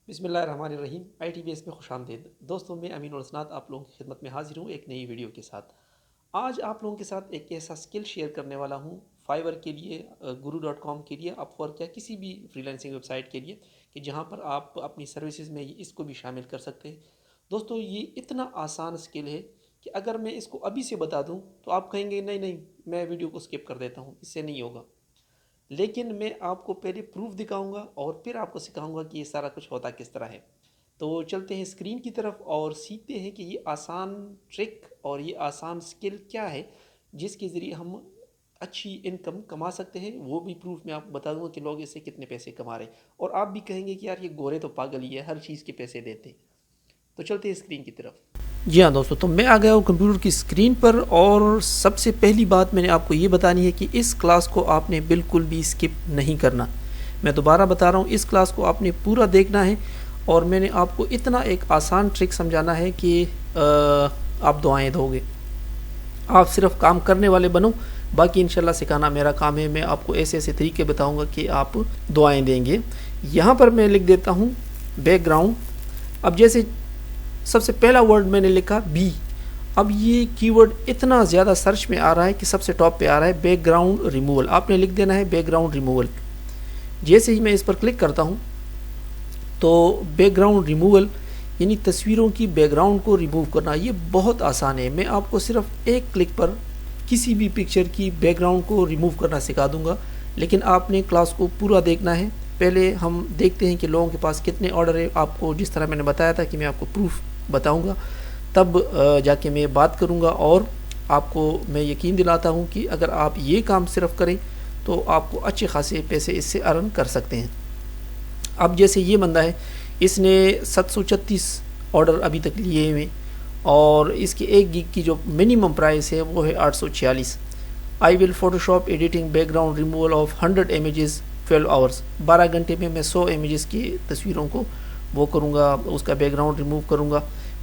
بسم اللہ الرحمن الرحیم آئی ٹی بی ایس میں خوش آمدید دوستوں، میں امین الاسناد آپ لوگوں کی خدمت میں حاضر ہوں ایک نئی ویڈیو کے ساتھ۔ آج آپ لوگوں کے ساتھ ایک ایسا سکل شیئر کرنے والا ہوں فائور کے لیے، guru.com کے لیے، اپ ورک یا کسی بھی فری لانسنگ ویب سائٹ کے لیے، کہ جہاں پر آپ اپنی سروسز میں اس کو بھی شامل کر سکتے ہیں۔ دوستوں، یہ اتنا آسان سکل ہے کہ اگر میں اس کو ابھی سے بتا دوں تو آپ کہیں گے نہیں نہیں، میں ویڈیو کو سکپ کر دیتا ہوں، اس سے نہیں ہوگا۔ لیکن میں آپ کو پہلے پروف دکھاؤں گا اور پھر آپ کو سکھاؤں گا کہ یہ سارا کچھ ہوتا کس طرح ہے۔ تو چلتے ہیں اسکرین کی طرف اور سیکھتے ہیں کہ یہ آسان ٹرک اور یہ آسان سکل کیا ہے جس کے ذریعے ہم اچھی انکم کما سکتے ہیں۔ وہ بھی پروف میں آپ کو بتا دوں گا کہ لوگ اس سے کتنے پیسے کما رہے ہیں، اور آپ بھی کہیں گے کہ یار یہ گورے تو پاگل ہی ہے، ہر چیز کے پیسے دیتے ہیں۔ تو چلتے ہیں اسکرین کی طرف۔ جی ہاں دوستو، تو میں آ گیا ہوں کمپیوٹر کی اسکرین پر، اور سب سے پہلی بات میں نے آپ کو یہ بتانی ہے کہ اس کلاس کو آپ نے بالکل بھی سکپ نہیں کرنا۔ میں دوبارہ بتا رہا ہوں، اس کلاس کو آپ نے پورا دیکھنا ہے، اور میں نے آپ کو اتنا ایک آسان ٹرک سمجھانا ہے کہ آپ دعائیں دو گے۔ آپ صرف کام کرنے والے بنو، باقی انشاءاللہ سکھانا میرا کام ہے۔ میں آپ کو ایسے ایسے طریقے بتاؤں گا کہ آپ دعائیں دیں گے۔ یہاں پر میں لکھ دیتا ہوں بیک گراؤنڈ۔ اب جیسے سب سے پہلا ورڈ میں نے لکھا بی، اب یہ کی ورڈ اتنا زیادہ سرچ میں آ رہا ہے کہ سب سے ٹاپ پہ آ رہا ہے بیک گراؤنڈ ریموول۔ آپ نے لکھ دینا ہے بیک گراؤنڈ ریموول۔ جیسے ہی میں اس پر کلک کرتا ہوں تو بیک گراؤنڈ ریموول یعنی تصویروں کی بیک گراؤنڈ کو ریموو کرنا، یہ بہت آسان ہے۔ میں آپ کو صرف ایک کلک پر کسی بھی پکچر کی بیک گراؤنڈ کو ریموو کرنا سکھا دوں گا، لیکن آپ نے کلاس کو پورا دیکھنا ہے۔ پہلے ہم دیکھتے ہیں کہ لوگوں کے پاس کتنے آرڈر ہے۔ آپ کو جس طرح میں نے بتایا تھا کہ میں آپ کو پروف بتاؤں گا، تب جا کے میں بات کروں گا، اور آپ کو میں یقین دلاتا ہوں کہ اگر آپ یہ کام صرف کریں تو آپ کو اچھے خاصے پیسے اس سے ارن کر سکتے ہیں۔ اب جیسے یہ بندہ ہے، اس نے 736 آرڈر ابھی تک لیے ہوئے، اور اس کے ایک گیگ کی جو منیمم پرائس ہے وہ ہے 846۔ I will Photoshop editing background removal of 100 images 12 hours. 12 گھنٹے میں 100 امیجز کی تصویروں کو وہ کروں گا، اس کا بیک گراؤنڈ ریموو کروں گا،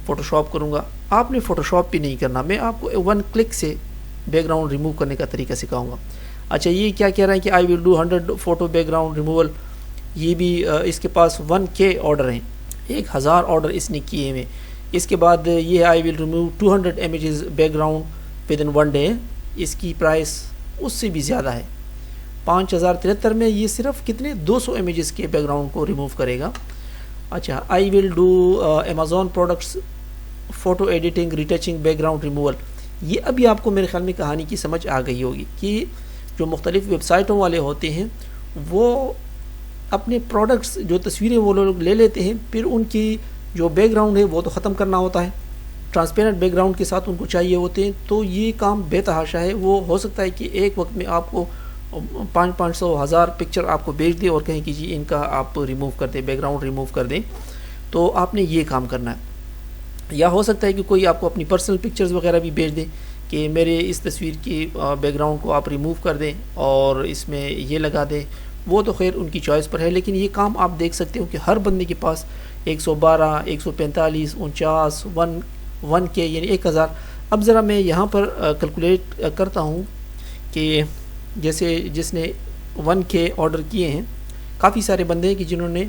فوٹوشاپ کروں گا۔ آپ نے فوٹوشاپ بھی نہیں کرنا، میں آپ کو 1 کلک سے بیک گراؤنڈ ریموو کرنے کا طریقہ سکھاؤں گا۔ اچھا، یہ کیا کہہ رہا ہے کہ I will do 100 photo background removal. یہ بھی اس کے پاس 1K آرڈر ہیں، 1000 آرڈر اس نے کیے ہوئے۔ اس کے بعد یہ I will remove 200 images background with in 1 day. اس کی پرائس اس سے بھی زیادہ ہے، 5073 میں یہ صرف کتنے 200 امیجز کے بیک گراؤنڈ کو ریموو کرے گا۔ اچھا، I will do Amazon products photo editing retouching background removal. یہ ابھی آپ کو میرے خیال میں کہانی کی سمجھ آ گئی ہوگی کہ جو مختلف ویب سائٹوں والے ہوتے ہیں وہ اپنے پروڈکٹس جو تصویریں وہ لوگ لے لیتے ہیں، پھر ان کی جو بیک گراؤنڈ ہے وہ تو ختم کرنا ہوتا ہے، ٹرانسپیرنٹ بیک گراؤنڈ کے ساتھ ان کو چاہیے ہوتے ہیں۔ تو یہ کام بے تحاشا ہے۔ وہ ہو سکتا ہے کہ ایک وقت میں آپ کو 500 1000 پکچر آپ کو بھیج دے اور کہیں کہ جی ان کا آپ ریموو کر دیں، بیک گراؤنڈ ریموو کر دیں۔ تو آپ نے یہ کام کرنا ہے۔ یا ہو سکتا ہے کہ کوئی آپ کو اپنی پرسنل پکچرز وغیرہ بھی بھیج دیں کہ میرے اس تصویر کی بیک گراؤنڈ کو آپ ریموو کر دیں اور اس میں یہ لگا دیں۔ وہ تو خیر ان کی چوائس پر ہے، لیکن یہ کام آپ دیکھ سکتے ہو کہ ہر بندے کے پاس 112 145 49 1K یعنی 1000۔ اب ذرا میں یہاں پر کیلکولیٹ کرتا ہوں کہ جیسے جس نے 1K آرڈر کیے ہیں، کافی سارے بندے ہیں کہ جنہوں نے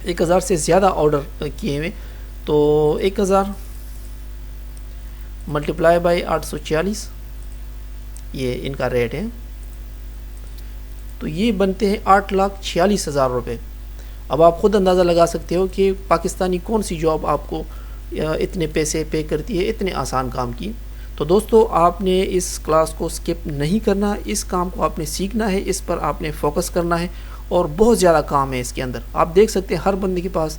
1000 سے زیادہ آرڈر کیے ہوئے، تو 1000 ملٹیپلائی بائی 846 یہ ان کا ریٹ ہے، تو یہ بنتے ہیں 8,46,000 روپے۔ اب آپ خود اندازہ لگا سکتے ہو کہ پاکستانی کون سی جاب آپ کو اتنے پیسے پے کرتی ہے اتنے آسان کام کی۔ تو دوستو، آپ نے اس کلاس کو سکپ نہیں کرنا، اس کام کو آپ نے سیکھنا ہے، اس پر آپ نے فوکس کرنا ہے، اور بہت زیادہ کام ہے اس کے اندر۔ آپ دیکھ سکتے ہیں ہر بندے کے پاس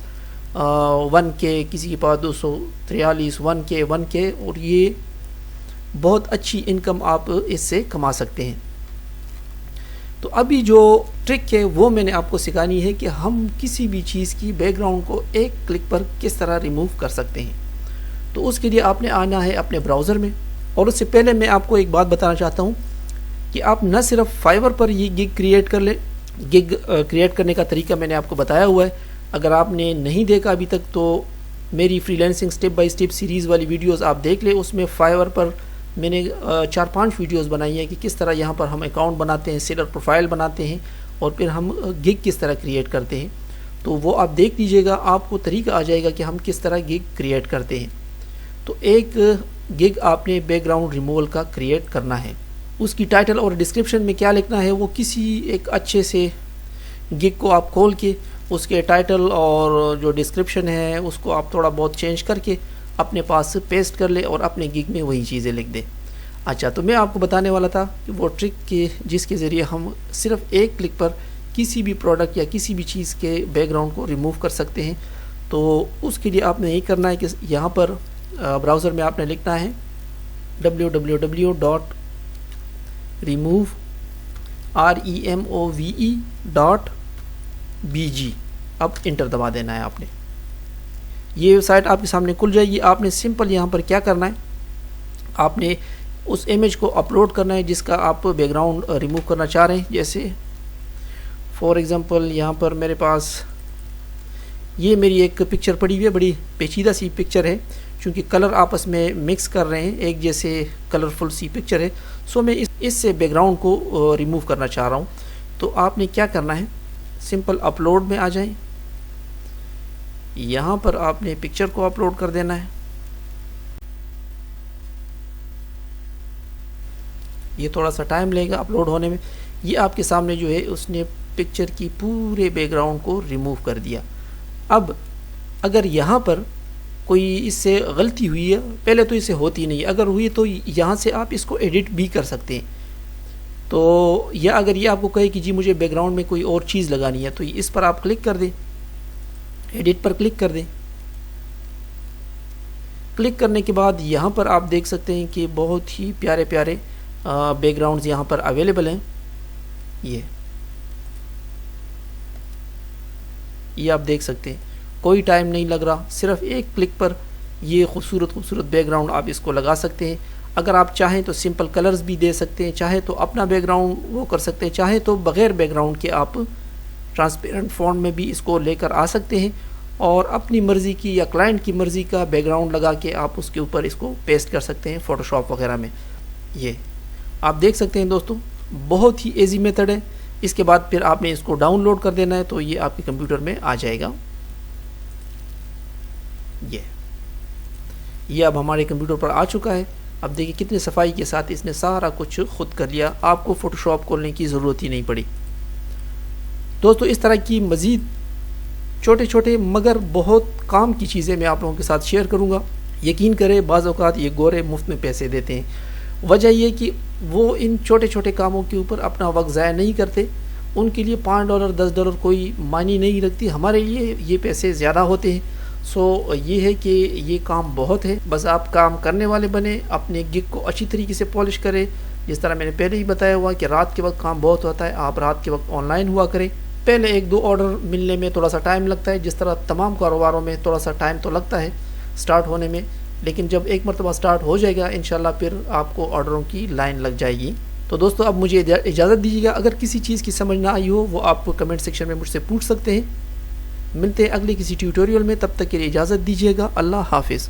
1K، کسی کے پاس 243 1K، اور یہ بہت اچھی انکم آپ اس سے کما سکتے ہیں۔ تو ابھی جو ٹرک ہے وہ میں نے آپ کو سکھانی ہے کہ ہم کسی بھی چیز کی بیک گراؤنڈ کو ایک کلک پر کس طرح ریموو کر سکتے ہیں۔ تو اس کے لیے آپ نے آنا ہے اپنے براؤزر میں، اور اس سے پہلے میں آپ کو ایک بات بتانا چاہتا ہوں کہ آپ نہ صرف فائور پر یہ گگ کریٹ کر لیں، گگ کریٹ کرنے کا طریقہ میں نے آپ کو بتایا ہوا ہے۔ اگر آپ نے نہیں دیکھا ابھی تک تو میری free lancing step by step series والی ویڈیوز آپ دیکھ لیں، اس میں فائور پر میں نے 4-5 ویڈیوز بنائی ہیں کہ کس طرح یہاں پر ہم اکاؤنٹ بناتے ہیں، سیلر پروفائل بناتے ہیں، اور پھر ہم گگ کس طرح کریٹ کرتے ہیں۔ تو وہ آپ دیکھ لیجئے گا، آپ کو طریقہ آ جائے گا کہ ہم کس طرح گگ کریٹ کرتے ہیں۔ تو ایک گگ آپ نے بیک گراؤنڈ ریموول کا کریٹ کرنا ہے۔ اس کی ٹائٹل اور ڈسکرپشن میں کیا لکھنا ہے، وہ کسی ایک اچھے سے گگ کو آپ کھول کے اس کے ٹائٹل اور جو ڈسکرپشن ہے اس کو آپ تھوڑا بہت چینج کر کے اپنے پاس پیسٹ کر لیں اور اپنے گگ میں وہی چیزیں لکھ دیں۔ اچھا، تو میں آپ کو بتانے والا تھا کہ وہ ٹرک کے جس کے ذریعے ہم صرف ایک کلک پر کسی بھی پروڈکٹ یا کسی بھی چیز کے بیک گراؤنڈ کو ریموو کر سکتے ہیں۔ تو اس کے لیے آپ نے یہی کرنا ہے کہ یہاں پر براؤزر میں آپ نے لکھنا ہے www.remove.bg۔ اب انٹر دبا دینا ہے آپ نے، یہ ویب سائٹ آپ کے سامنے کھل جائے گی۔ آپ نے سمپل یہاں پر کیا کرنا ہے، آپ نے اس امیج کو اپلوڈ کرنا ہے جس کا آپ بیک گراؤنڈ ریموو کرنا چاہ رہے ہیں۔ جیسے فار ایگزامپل یہاں پر میرے پاس یہ میری ایک پکچر پڑی ہوئی ہے، بڑی پیچیدہ سی پکچر ہے، چونکہ کلر آپس میں مکس کر رہے ہیں، ایک جیسے کلرفل سی پکچر ہے، سو میں اس سے بیک گراؤنڈ کو ریموو کرنا چاہ رہا ہوں۔ تو آپ نے کیا کرنا ہے، سمپل اپلوڈ میں آ جائیں، یہاں پر آپ نے پکچر کو اپلوڈ کر دینا ہے۔ یہ تھوڑا سا ٹائم لے گا اپلوڈ ہونے میں۔ یہ آپ کے سامنے جو ہے اس نے پکچر کی پورے بیک گراؤنڈ کو ریموو کر دیا۔ اب اگر یہاں پر کوئی اس سے غلطی ہوئی ہے، پہلے تو اس سے ہوتی نہیں، اگر ہوئی تو یہاں سے آپ اس کو ایڈٹ بھی کر سکتے ہیں۔ تو یا اگر یہ آپ کو کہے کہ جی مجھے بیک گراؤنڈ میں کوئی اور چیز لگانی ہے تو اس پر آپ کلک کر دیں، ایڈٹ پر کلک کر دیں۔ کلک کرنے کے بعد یہاں پر آپ دیکھ سکتے ہیں کہ بہت ہی پیارے پیارے بیک گراؤنڈز یہاں پر اویلیبل ہیں۔ یہ آپ دیکھ سکتے ہیں، کوئی ٹائم نہیں لگ رہا، صرف ایک کلک پر یہ خوبصورت خوبصورت بیک گراؤنڈ آپ اس کو لگا سکتے ہیں۔ اگر آپ چاہیں تو سمپل کلرز بھی دے سکتے ہیں، چاہے تو اپنا بیک گراؤنڈ وہ کر سکتے ہیں، چاہے تو بغیر بیک گراؤنڈ کے آپ ٹرانسپیرنٹ فونٹ میں بھی اس کو لے کر آ سکتے ہیں، اور اپنی مرضی کی یا کلائنٹ کی مرضی کا بیک گراؤنڈ لگا کے آپ اس کے اوپر اس کو پیسٹ کر سکتے ہیں فوٹو شاپ وغیرہ میں۔ یہ آپ دیکھ سکتے ہیں دوستوں، بہت ہی ایزی میتھڈ ہے۔ اس کے بعد پھر آپ نے اس کو ڈاؤن لوڈ کر دینا ہے تو یہ آپ کے کمپیوٹر میں آ جائے گا۔ یہ اب ہمارے کمپیوٹر پر آ چکا ہے۔ اب دیکھیں کتنے صفائی کے ساتھ اس نے سارا کچھ خود کر لیا، آپ کو فوٹو شاپ کھولنے کی ضرورت ہی نہیں پڑی۔ دوستو اس طرح کی مزید چھوٹے چھوٹے مگر بہت کام کی چیزیں میں آپ لوگوں کے ساتھ شیئر کروں گا۔ یقین کریں بعض اوقات یہ گورے مفت میں پیسے دیتے ہیں، وجہ یہ کہ وہ ان چھوٹے چھوٹے کاموں کے اوپر اپنا وقت ضائع نہیں کرتے، ان کے لیے $5 $10 کوئی معنی نہیں رکھتی، ہمارے لیے یہ پیسے زیادہ ہوتے ہیں۔ سو یہ ہے کہ یہ کام بہت ہے، بس آپ کام کرنے والے بنے، اپنے گگ کو اچھی طریقے سے پالش کریں۔ جس طرح میں نے پہلے ہی بتایا ہوا کہ رات کے وقت کام بہت ہوتا ہے، آپ رات کے وقت آن لائن ہوا کریں۔ پہلے 1-2 آرڈر ملنے میں تھوڑا سا ٹائم لگتا ہے، جس طرح تمام کاروباروں میں تھوڑا سا ٹائم تو لگتا ہے سٹارٹ ہونے میں، لیکن جب ایک مرتبہ سٹارٹ ہو جائے گا انشاءاللہ پھر آپ کو آرڈروں کی لائن لگ جائے گی۔ تو دوستو اب مجھے اجازت دیجیے گا، اگر کسی چیز کی سمجھ نہ آئی ہو وہ آپ کمنٹ سیکشن میں مجھ سے پوچھ سکتے ہیں۔ ملتے ہیں اگلے کسی ٹیوٹوریل میں، تب تک کے لیے اجازت دیجیے گا، اللہ حافظ۔